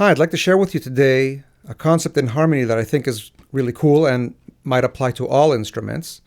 Hi, I'd like to share with you today a concept in harmony that I think is really cool and might apply to all instruments.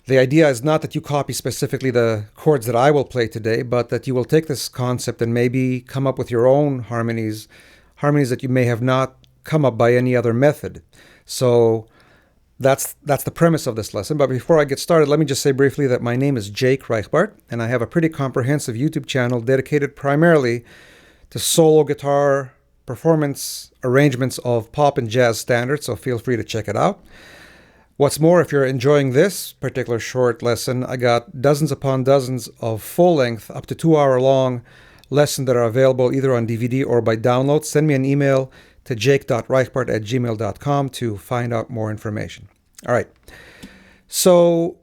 The idea is not that you copy specifically the chords that I will play today, but that you will take this concept and maybe come up with your own harmonies that you may have not come up by any other method. So that's the premise of this lesson. But before I get started, let me just say briefly that my name is Jake Reichbart, and I have a pretty comprehensive YouTube channel dedicated primarily to solo guitar performance arrangements of pop and jazz standards, so feel free to check it out. What's more, if you're enjoying this particular short lesson, I got dozens upon dozens of full-length, up to 2-hour-long lessons that are available either on DVD or by download. Send me an email to jake.reichbart@gmail.com to find out more information. All right. So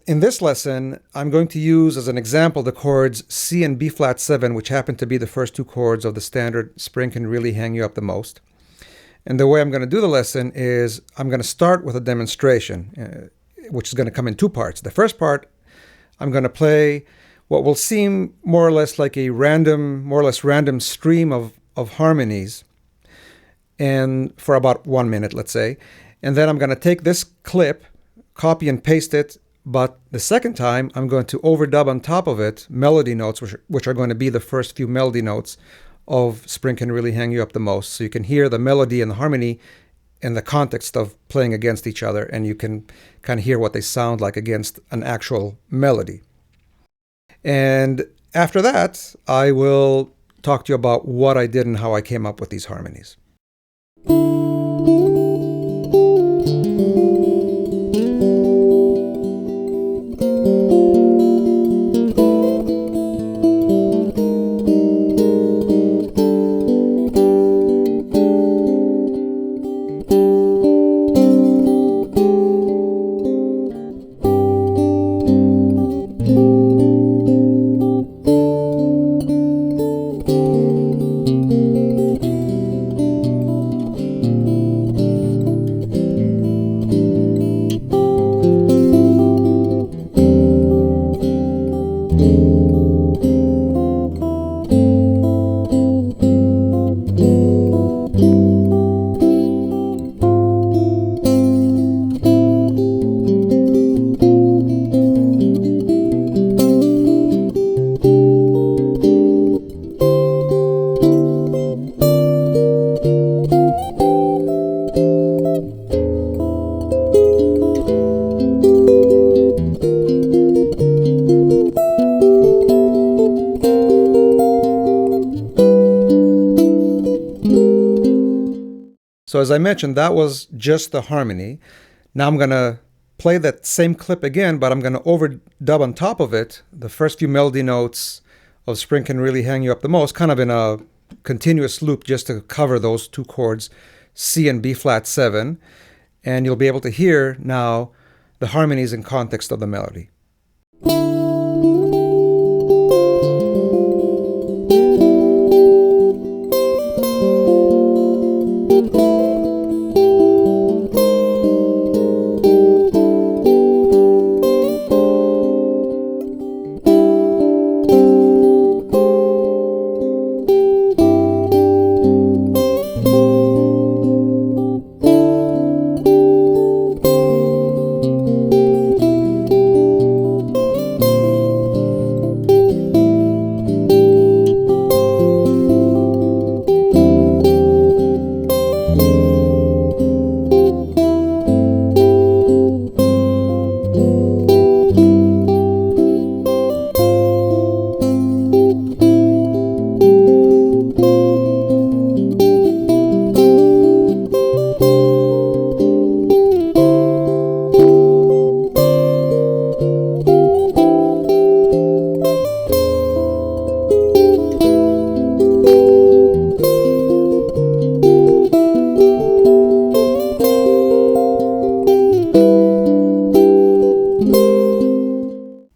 in this lesson, I'm going to use as an example the chords C and B flat 7, which happen to be the first two chords of the standard Spring Can Really Hang You Up the Most. And the way I'm going to do the lesson is I'm going to start with a demonstration, which is going to come in two parts. The first part, I'm going to play what will seem more or less like a more or less random stream of harmonies, and for about 1 minute, let's say. And then I'm going to take this clip, copy and paste it, but the second time I'm going to overdub on top of it melody notes, which are going to be the first few melody notes of Spring Can Really Hang You Up the Most. So you can hear the melody and the harmony in the context of playing against each other, and you can kind of hear what they sound like against an actual melody. And after that, I will talk to you about what I did and how I came up with these harmonies. So as I mentioned, that was just the harmony. Now I'm going to play that same clip again, but I'm going to overdub on top of it the first few melody notes of Spring Can Really Hang You Up the Most, kind of in a continuous loop just to cover those two chords, C and B flat 7. And you'll be able to hear now the harmonies in context of the melody.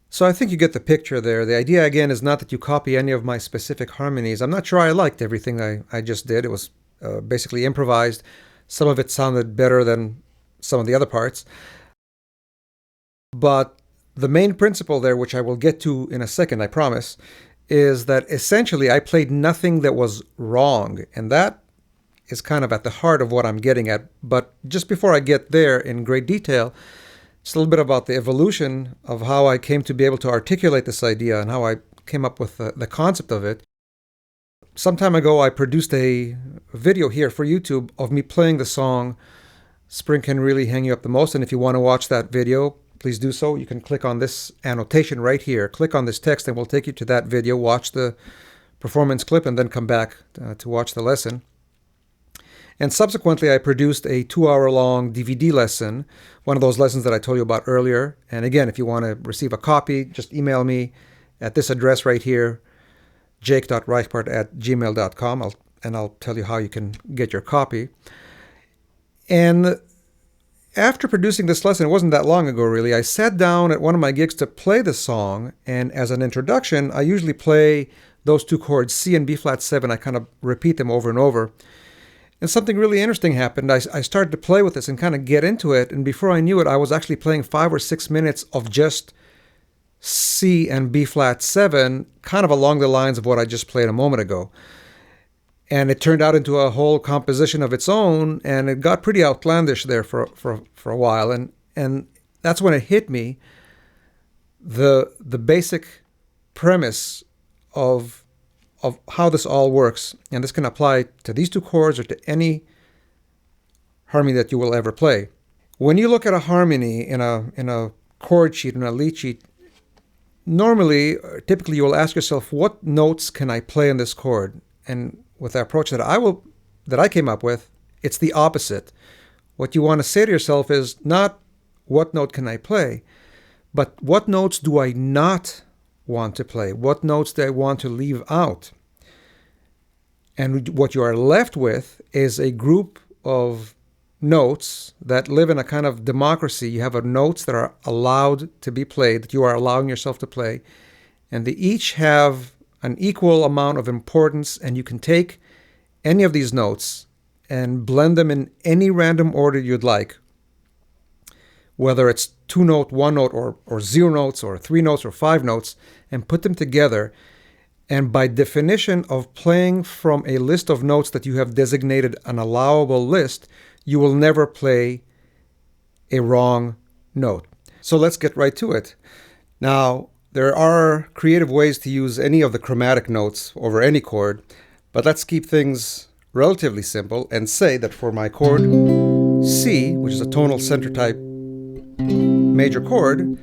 So I think you get the picture there. The idea, again, is not that you copy any of my specific harmonies. I'm not sure I liked everything I just did. It was basically improvised. Some of it sounded better than some of the other parts. But the main principle there, which I will get to in a second, I promise, is that essentially I played nothing that was wrong, and that is kind of at the heart of what I'm getting at. But just before I get there in great detail, just a little bit about the evolution of how I came to be able to articulate this idea and how I came up with the concept of it. Some time ago, I produced a video here for YouTube of me playing the song Spring Can Really Hang You Up the Most. And if you want to watch that video, please do so. You can click on this annotation right here. Click on this text and we'll take you to that video. Watch the performance clip and then come back to watch the lesson. And subsequently, I produced a 2-hour-long DVD lesson, one of those lessons that I told you about earlier. And again, if you want to receive a copy, just email me at this address right here, jake.reichbart@gmail.com, and I'll tell you how you can get your copy. And after producing this lesson, it wasn't that long ago really, I sat down at one of my gigs to play the song, and as an introduction, I usually play those two chords, C and B flat 7. I kind of repeat them over and over. And something really interesting happened. I started to play with this and kind of get into it, and before I knew it, I was actually playing 5 or 6 minutes of just C and B flat 7, kind of along the lines of what I just played a moment ago. And it turned out into a whole composition of its own, and it got pretty outlandish there for a while. And that's when it hit me, the basic premise of how this all works. And this can apply to these two chords or to any harmony that you will ever play. When you look at a harmony in a chord sheet, in a lead sheet, typically you will ask yourself, what notes can I play in this chord? And with the approach that I came up with, it's the opposite. What you want to say to yourself is not what note can I play, but what notes do I not want to play? What notes do I want to leave out? And what you are left with is a group of notes that live in a kind of democracy. You have notes that are allowed to be played, that you are allowing yourself to play, and they each have an equal amount of importance, and you can take any of these notes and blend them in any random order you'd like, whether it's 2-note, 1-note, or 0 notes, or 3 notes, or 5 notes, and put them together. And by definition of playing from a list of notes that you have designated an allowable list, you will never play a wrong note. So let's get right to it. Now, there are creative ways to use any of the chromatic notes over any chord, but let's keep things relatively simple and say that for my chord C, which is a tonal center type major chord,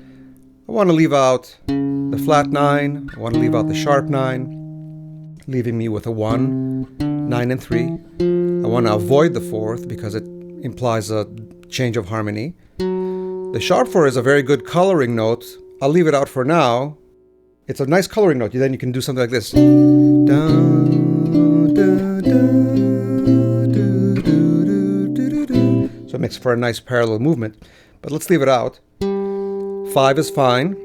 I want to leave out the flat 9, I want to leave out the sharp 9, leaving me with a 1, 9 and 3. I want to avoid the 4th because it implies a change of harmony. The sharp 4 is a very good coloring note. I'll leave it out for now. It's a nice coloring note. Then you can do something like this. Dun, dun, dun, so it makes for a nice parallel movement. But let's leave it out. 5 is fine.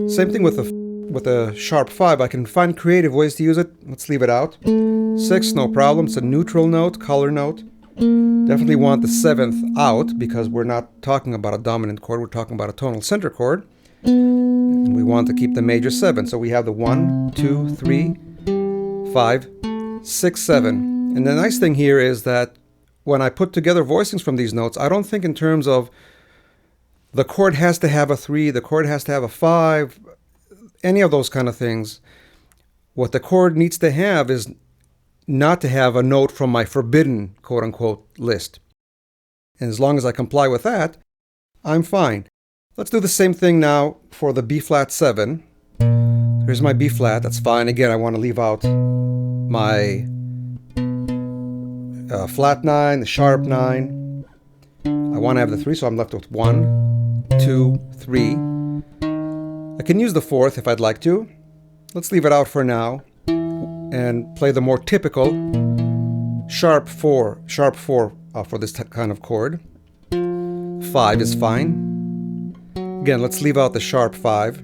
Same thing with the sharp 5. I can find creative ways to use it. Let's leave it out. 6, no problem. It's a neutral note, color note. Definitely want the 7th out because we're not talking about a dominant chord. We're talking about a tonal center chord. And we want to keep the major 7. So we have the 1, 2, 3, 5, 6, 7. And the nice thing here is that when I put together voicings from these notes, I don't think in terms of the chord has to have a 3, the chord has to have a 5, any of those kind of things. What the chord needs to have is not to have a note from my forbidden, quote-unquote, list. And as long as I comply with that, I'm fine. Let's do the same thing now for the B flat 7. Here's my B flat, that's fine. Again, I want to leave out my flat 9, the sharp 9. I want to have the 3, so I'm left with 1, 2, 3. I can use the 4th if I'd like to. Let's leave it out for now and play the more typical sharp 4 for this kind of chord. 5 is fine. Again, let's leave out the sharp 5.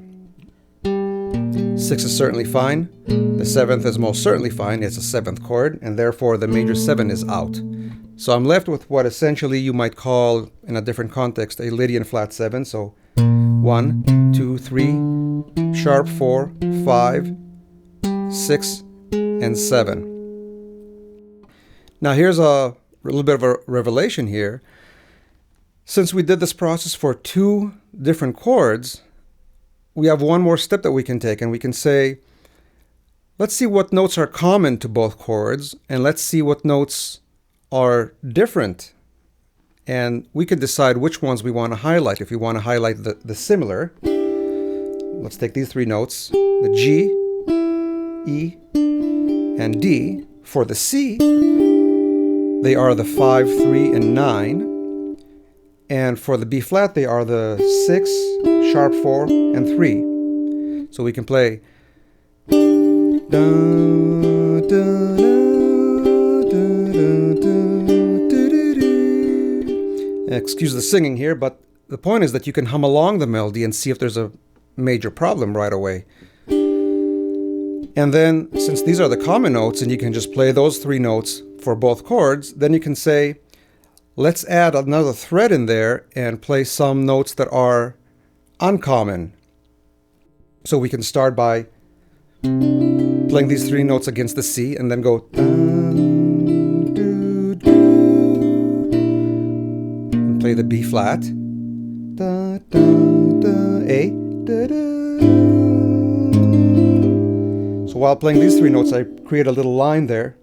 6 is certainly fine. The 7th is most certainly fine. It's a 7th chord, and therefore the major 7 is out. So I'm left with what essentially you might call, in a different context, a Lydian flat 7. So 1, 2, 3, sharp 4, 5, 6, and 7. Now here's a little bit of a revelation here. Since we did this process for 2 different chords, we have one more step that we can take, and we can say, let's see what notes are common to both chords, and let's see what notes are different. And we can decide which ones we want to highlight. If we want to highlight the similar, let's take these 3 notes, the G, E, and D. For the C, they are the 5, 3, and 9. And for the B flat, they are the 6, sharp 4, and 3. So we can play. Excuse the singing here, but the point is that you can hum along the melody and see if there's a major problem right away. And then, since these are the common notes, and you can just play those 3 notes for both chords, then you can say, let's add another thread in there and play some notes that are uncommon. So we can start by playing these 3 notes against the C and then go and play the B flat, A, So while playing these 3 notes, I create a little line there.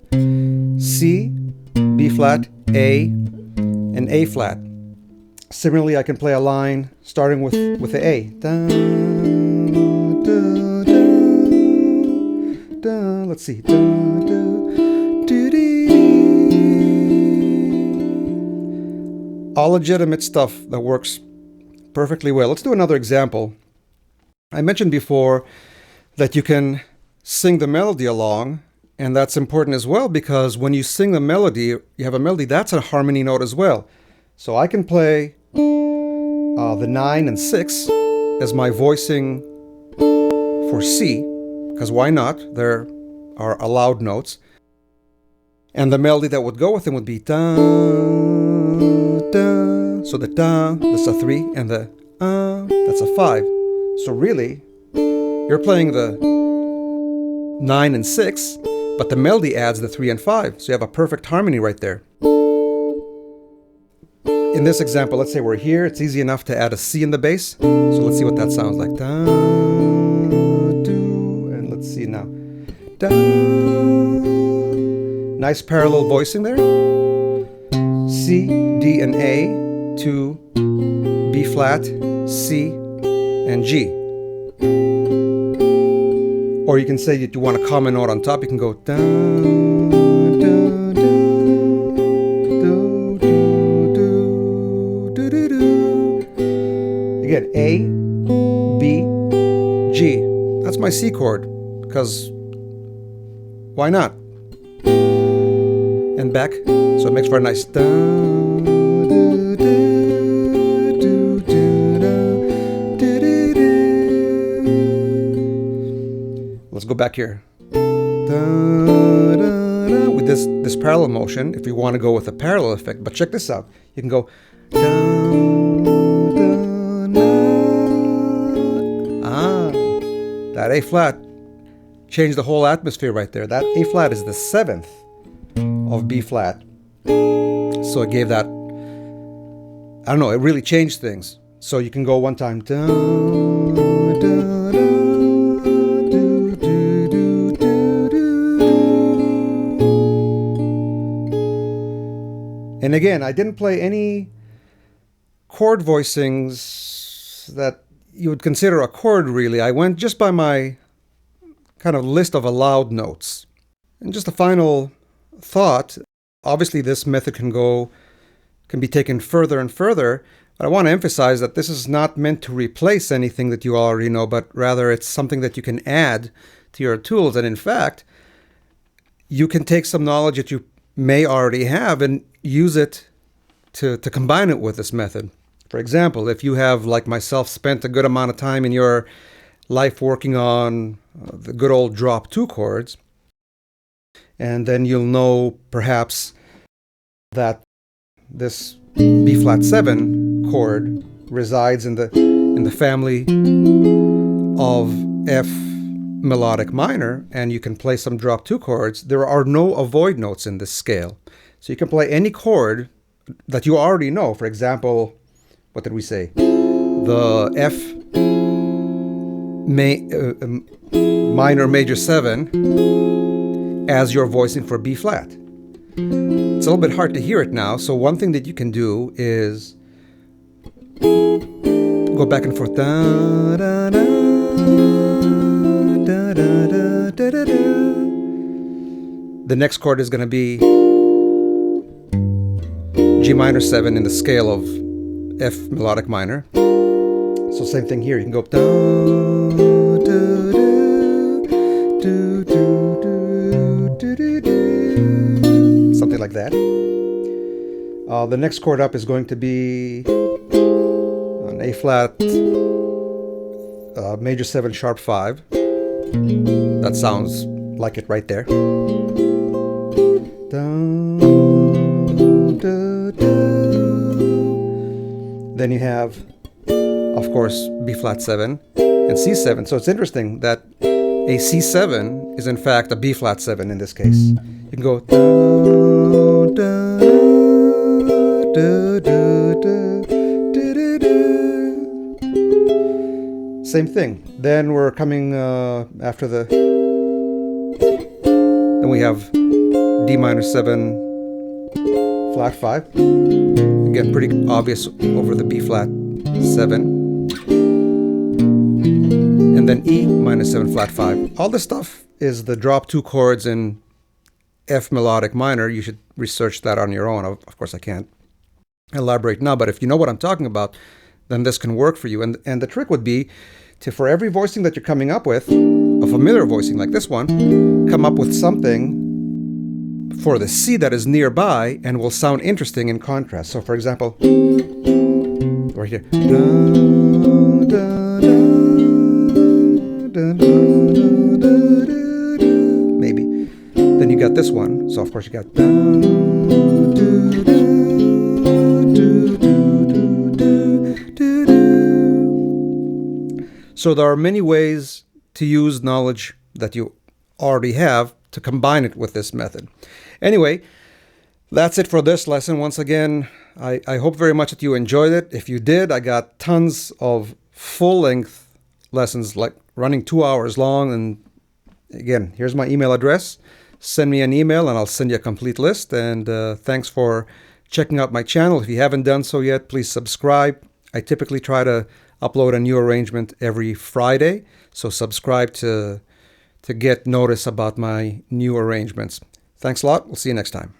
C, B flat, A, and A flat. Similarly, I can play a line starting with the A. Da, da, da, da. Let's see. Da, da, doo, dee. All legitimate stuff that works perfectly well. Let's do another example. I mentioned before that you can sing the melody along, and that's important as well because when you sing the melody, you have a melody, that's a harmony note as well. So I can play the 9 and 6 as my voicing for C, because why not? There are allowed notes. And the melody that would go with them would be da, da. So the da, that's a 3, and the that's a 5. So really, you're playing the 9 and 6, but the melody adds the 3 and 5. So you have a perfect harmony right there. In this example, let's say we're here. It's easy enough to add a C in the bass. So let's see what that sounds like. Da, do, and let's see now. Da. Nice parallel voicing there. C, D, and A to B flat, C, and G. Or you can say that you want a common note on top. You can go da, da, da, do, do, do, do, do. Again, A, B, G. That's my C chord, because why not? And back, so it makes for a nice da, do, do, do, do, do, do, do. Let's go back here. Da, da, da. With this parallel motion, if you want to go with a parallel effect, but check this out. You can go da, da, da. That A flat changed the whole atmosphere right there. That A flat is the 7th of B flat. So it gave that, I don't know, it really changed things. So you can go one time. Da, da, da, do, do, do, do, do. And again, I didn't play any chord voicings that you would consider a chord really. I went just by my kind of list of allowed notes. And just a final thought, obviously this method can be taken further and further, but I want to emphasize that this is not meant to replace anything that you already know, but rather it's something that you can add to your tools. And in fact, you can take some knowledge that you may already have and use it to combine it with this method. For example, if you have, like myself, spent a good amount of time in your life working on the good old drop 2 chords, and then you'll know perhaps that this B flat 7 chord resides in the family of F melodic minor and you can play some drop 2 chords, there are no avoid notes in this scale. So you can play any chord that you already know. For example, what did we say? The F minor major 7 as your voicing for B flat. It's a little bit hard to hear it now, so one thing that you can do is go back and forth. Da, da, da, da, da, da, da, da, da. The next chord is going to be G minor 7 in the scale of F melodic minor. So same thing here. You can go da, da, da, do, do, do, do, something like that. The next chord up is going to be an A flat major 7 sharp 5. That sounds like it right there. Then you have, of course, B flat 7 and C7. So it's interesting that a C7 is in fact a B flat 7 in this case. You can go da, da, da, da, da, da, da, da. Same thing. Then we're coming after the. Then we have D minor 7 flat 5. Again, pretty obvious over the B flat 7. And then E minor 7 flat 5. All this stuff is the drop 2 chords in F melodic minor. You should research that on your own. Of course, I can't elaborate now, but if you know what I'm talking about, then this can work for you. And the trick would be to, for every voicing that you're coming up with, a familiar voicing like this one, come up with something for the C that is nearby and will sound interesting in contrast. So for example, right here. Maybe. Then you got this one. So of course you got. So there are many ways to use knowledge that you already have to combine it with this method. Anyway, that's it for this lesson. Once again, I hope very much that you enjoyed it. If you did, I got tons of full-length lessons, like running 2 hours long. And again, here's my email address. Send me an email and I'll send you a complete list. And thanks for checking out my channel. If you haven't done so yet, please subscribe. I typically try to upload a new arrangement every Friday, so subscribe to get notice about my new arrangements. Thanks a lot. We'll see you next time.